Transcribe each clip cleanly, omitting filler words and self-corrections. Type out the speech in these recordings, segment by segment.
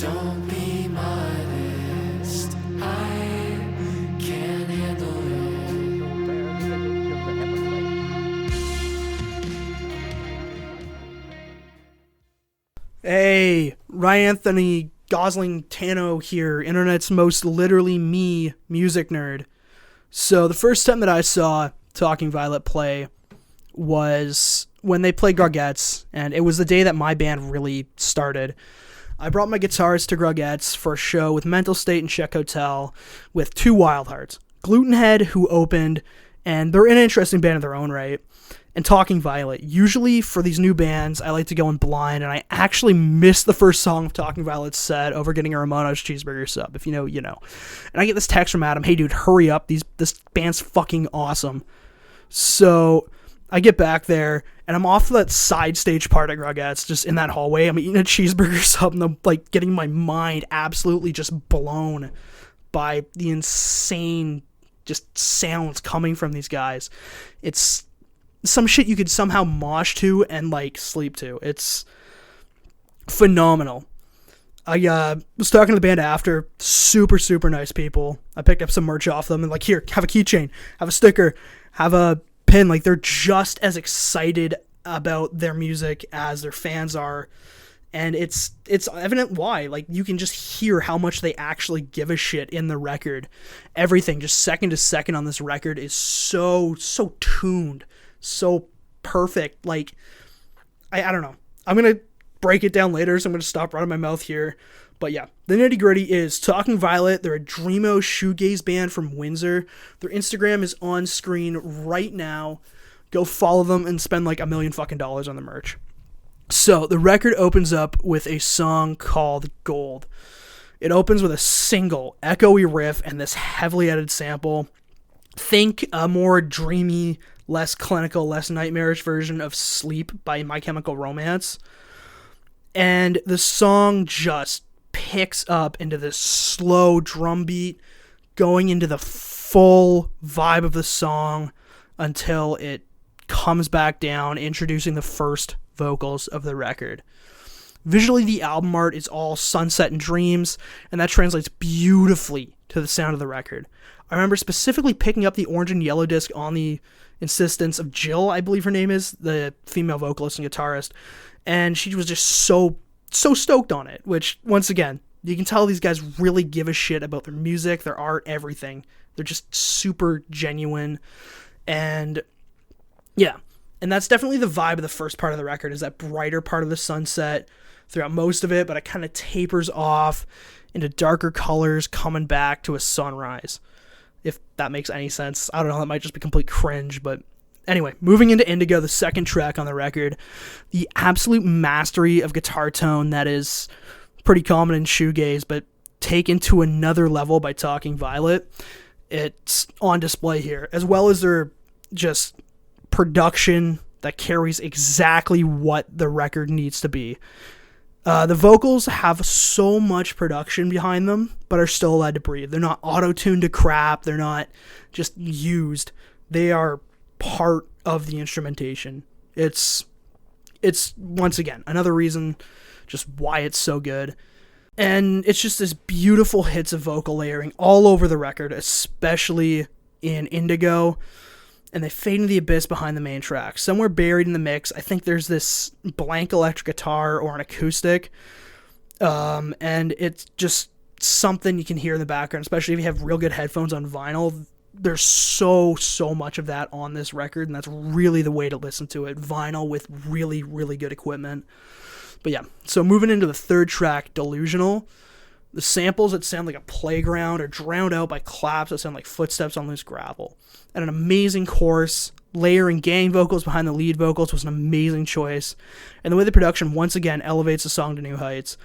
Don't be modest, I can't handle it. Hey, Ryan Anthony Gosling Tano here, internet's most literally me music nerd. So the first time that I saw Talking Violet play was when they played Grogettes, and it was the day that my band really started. I brought my guitars to Grogettes for a show with Mental State and Czech Hotel with two Wild Hearts. Glutenhead, who opened, and they're an interesting band in their own right, and Talking Violet. Usually for these new bands, I like to go in blind, and I actually missed the first song of Talking Violet's set over getting a Ramona's cheeseburger sub. If you know, you know. And I get this text from Adam, hey dude, hurry up, this band's fucking awesome. So I get back there, and I'm off that side stage part at Grogettes, just in that hallway. I'm eating a cheeseburger sub, and I'm like getting my mind absolutely just blown by the insane just sounds coming from these guys. It's some shit you could somehow mosh to and like sleep to. It's phenomenal. I was talking to the band after. Super, super nice people. I picked up some merch off them and like, here, have a keychain, have a sticker, have a pin. Like, they're just as excited about their music as their fans are. And it's evident why. Like, you can just hear how much they actually give a shit in the record. Everything, just second to second on this record is so tuned, so perfect. Like, I don't know. I'm going to break it down later, so I'm going to stop running my mouth here. But yeah, the nitty gritty is Talking Violet. They're a dreamo shoegaze band from Windsor. Their Instagram is on screen right now. Go follow them and spend like $1 million fucking dollars on the merch. So the record opens up with a song called Gold. It opens with a single, echoey riff and this heavily edited sample. Think a more dreamy, less clinical, less nightmarish version of Sleep by My Chemical Romance. And the song just picks up into this slow drum beat, going into the full vibe of the song until it comes back down, introducing the first vocals of the record. Visually, the album art is all sunset and dreams, and that translates beautifully to the sound of the record. I remember specifically picking up the orange and yellow disc on the insistence of Jill, I believe her name is, the female vocalist and guitarist, and she was just so stoked on it, which, once again, you can tell these guys really give a shit about their music, their art, everything. They're just super genuine, and yeah, and that's definitely the vibe of the first part of the record, is that brighter part of the sunset throughout most of it, but it kind of tapers off into darker colors, coming back to a sunrise, if that makes any sense. I don't know, that might just be complete cringe, but anyway, moving into Indigo, the second track on the record, the absolute mastery of guitar tone that is pretty common in shoegaze, but taken to another level by Talking Violet. It's on display here, as well as their just production that carries exactly what the record needs to be. The vocals have so much production behind them, but are still allowed to breathe. They're not auto-tuned to crap. They're not just used. They are part of the instrumentation. It's once again another reason just why it's so good. And it's just this beautiful hits of vocal layering all over the record, especially in Indigo, and they fade into the abyss behind the main track. Somewhere buried in the mix, I think there's this blank electric guitar or an acoustic, and it's just something you can hear in the background, especially if you have real good headphones on vinyl. There's so much of that on this record, and that's really the way to listen to it. Vinyl with really, really good equipment. But yeah, so moving into the third track, Delusional, the samples that sound like a playground are drowned out by claps that sound like footsteps on loose gravel. And an amazing chorus, layering gang vocals behind the lead vocals was an amazing choice. And the way the production once again elevates the song to new heights.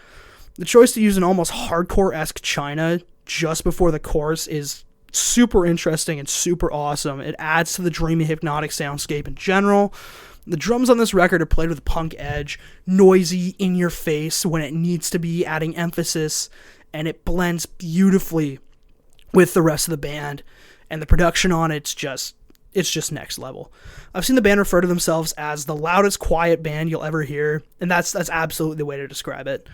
The choice to use an almost hardcore-esque China just before the chorus is super interesting and super awesome. It adds to the dreamy, hypnotic soundscape in general. The drums on this record are played with a punk edge, noisy, in your face when it needs to be, adding emphasis, and it blends beautifully with the rest of the band. And the production on it's just next level. I've seen the band refer to themselves as the loudest quiet band you'll ever hear, and that's absolutely the way to describe it.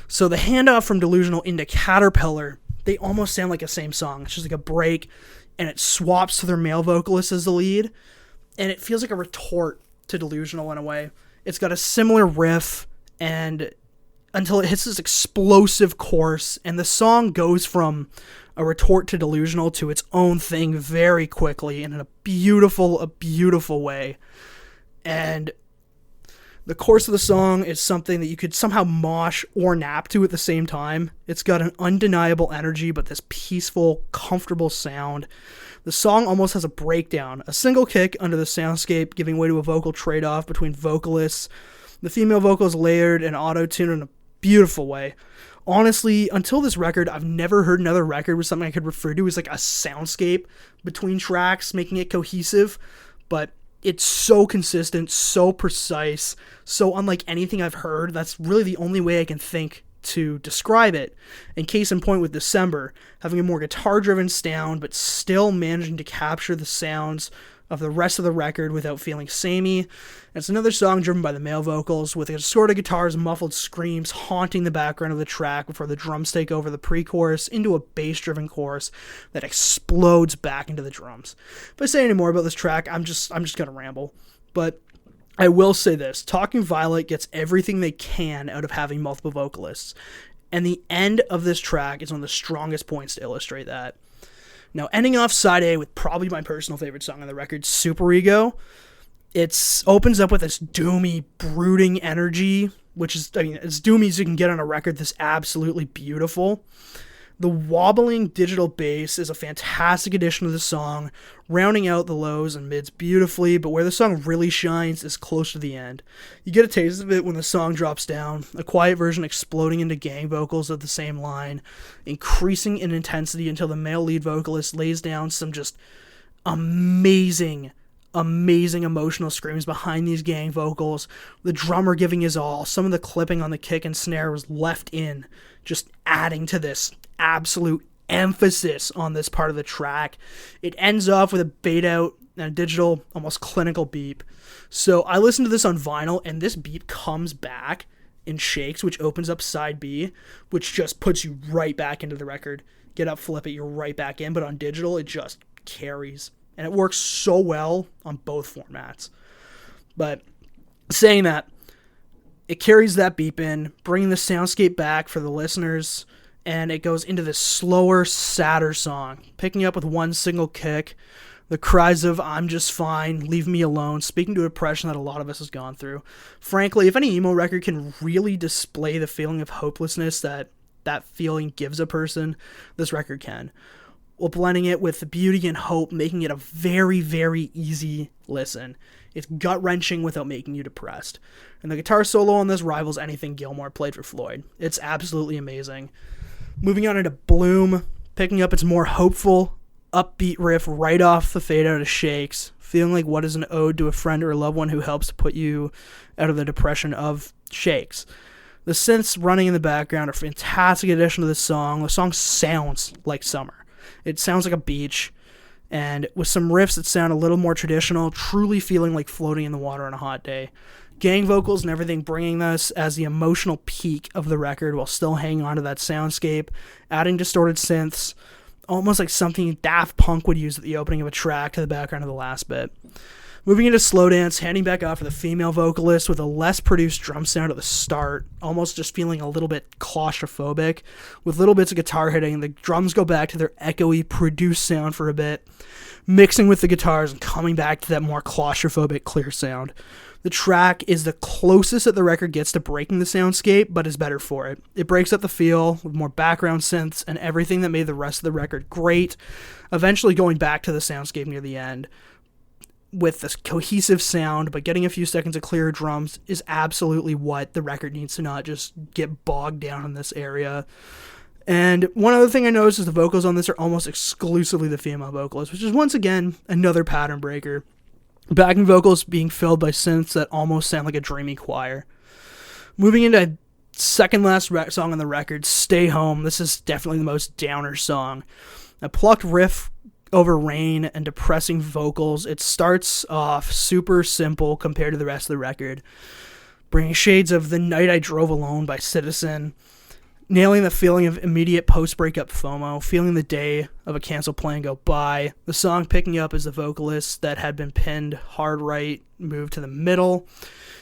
So the handoff from Delusional into Caterpillar, they almost sound like the same song. It's just like a break, and it swaps to their male vocalist as the lead, and it feels like a retort to Delusional in a way. It's got a similar riff, and until it hits this explosive chorus, and the song goes from a retort to Delusional to its own thing very quickly and in a beautiful way. And the chorus of the song is something that you could somehow mosh or nap to at the same time. It's got an undeniable energy, but this peaceful, comfortable sound. The song almost has a breakdown, a single kick under the soundscape, giving way to a vocal trade-off between vocalists. The female vocal is layered and auto-tuned in a beautiful way. Honestly, until this record, I've never heard another record with something I could refer to as like a soundscape between tracks, making it cohesive, but it's so consistent, so precise, so unlike anything I've heard. That's really the only way I can think to describe it. And case in point with December, having a more guitar-driven sound, but still managing to capture the sounds of the rest of the record without feeling samey. It's another song driven by the male vocals, with assorted guitars and muffled screams haunting the background of the track before the drums take over the pre-chorus into a bass-driven chorus that explodes back into the drums. If I say any more about this track, I'm just gonna ramble. But I will say this: Talking Violet gets everything they can out of having multiple vocalists, and the end of this track is one of the strongest points to illustrate that. Now, ending off side A with probably my personal favorite song on the record, Super Ego, it opens up with this doomy, brooding energy, which is, as doomy as you can get on a record that's absolutely beautiful. The wobbling digital bass is a fantastic addition to the song, rounding out the lows and mids beautifully, but where the song really shines is close to the end. You get a taste of it when the song drops down, a quiet version exploding into gang vocals of the same line, increasing in intensity until the male lead vocalist lays down some just amazing emotional screams behind these gang vocals, the drummer giving his all. Some of the clipping on the kick and snare was left in, just adding to this absolute emphasis on this part of the track. It ends off with a bait out and a digital, almost clinical beep. So I listened to this on vinyl, and this beep comes back in Shakes, which opens up side B, which just puts you right back into the record. Get up, flip it, you're right back in. But on digital, it just carries. And it works so well on both formats. But saying that, it carries that beep in, bringing the soundscape back for the listeners, and it goes into this slower, sadder song, picking up with one single kick, the cries of "I'm just fine, leave me alone," speaking to a depression that a lot of us has gone through. Frankly, if any emo record can really display the feeling of hopelessness that feeling gives a person, this record can, while blending it with the beauty and hope, making it a very, very easy listen. It's gut-wrenching without making you depressed. And the guitar solo on this rivals anything Gilmour played for Floyd. It's absolutely amazing. Moving on into Bloom, picking up its more hopeful, upbeat riff right off the fade out of Shakes, feeling like what is an ode to a friend or a loved one who helps to put you out of the depression of Shakes. The synths running in the background are a fantastic addition to this song. The song sounds like summer. It sounds like a beach, and with some riffs that sound a little more traditional, truly feeling like floating in the water on a hot day. Gang vocals and everything bringing this as the emotional peak of the record while still hanging on to that soundscape, adding distorted synths, almost like something Daft Punk would use at the opening of a track to the background of the last bit. Moving into Slow Dance, handing back off for the female vocalist with a less produced drum sound at the start, almost just feeling a little bit claustrophobic. With little bits of guitar hitting, the drums go back to their echoey, produced sound for a bit, mixing with the guitars and coming back to that more claustrophobic, clear sound. The track is the closest that the record gets to breaking the soundscape, but is better for it. It breaks up the feel with more background synths and everything that made the rest of the record great, eventually going back to the soundscape near the end. With this cohesive sound, but getting a few seconds of clearer drums is absolutely what the record needs to not just get bogged down in this area. And one other thing I noticed is the vocals on this are almost exclusively the female vocalist, which is once again another pattern breaker. Backing vocals being filled by synths that almost sound like a dreamy choir. Moving into second last song on the record, Stay Home. This is definitely the most downer song. A plucked riff over rain and depressing vocals. It starts off super simple compared to the rest of the record, bringing shades of The Night I Drove Alone by Citizen. Nailing the feeling of immediate post-breakup FOMO, feeling the day of a canceled plan go by, the song picking up as the vocalist that had been pinned hard right moved to the middle,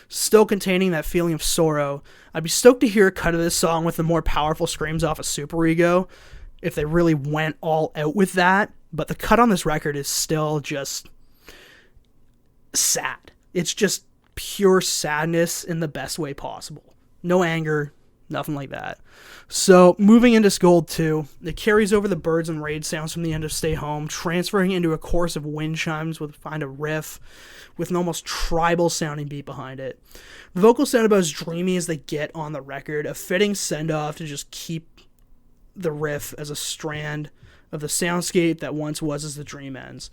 still containing that feeling of sorrow. I'd be stoked to hear a cut of this song with the more powerful screams off of Superego, if they really went all out with that, but the cut on this record is still just sad. It's just pure sadness in the best way possible. No anger, nothing like that. So, moving into Scold 2, it carries over the birds and raid sounds from the end of Stay Home, transferring into a chorus of wind chimes with find a riff with an almost tribal sounding beat behind it. The vocals sound about as dreamy as they get on the record, a fitting send-off to just keep the riff as a strand of the soundscape that once was as the dream ends.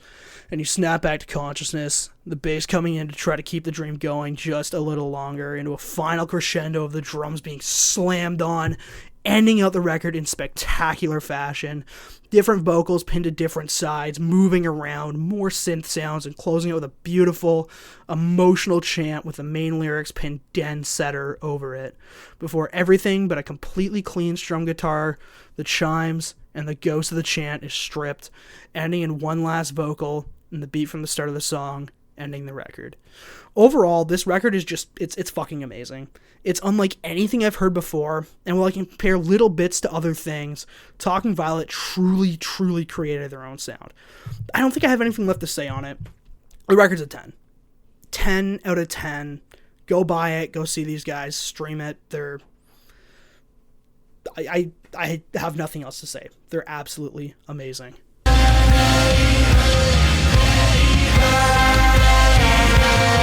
And you snap back to consciousness, the bass coming in to try to keep the dream going just a little longer, into a final crescendo of the drums being slammed on, ending out the record in spectacular fashion. Different vocals pinned to different sides, moving around, more synth sounds, and closing it with a beautiful, emotional chant with the main lyrics pinned dead center over it, before everything but a completely clean strum guitar, the chimes, and the ghost of the chant is stripped, ending in one last vocal and the beat from the start of the song, ending the record. Overall, this record is just, it's fucking amazing. It's unlike anything I've heard before, and while I compare little bits to other things, Talking Violet truly, truly created their own sound. I don't think I have anything left to say on it. The record's a 10. 10 out of 10. Go buy it, go see these guys, stream it. I have nothing else to say. They're absolutely amazing. Hey, hey, hey.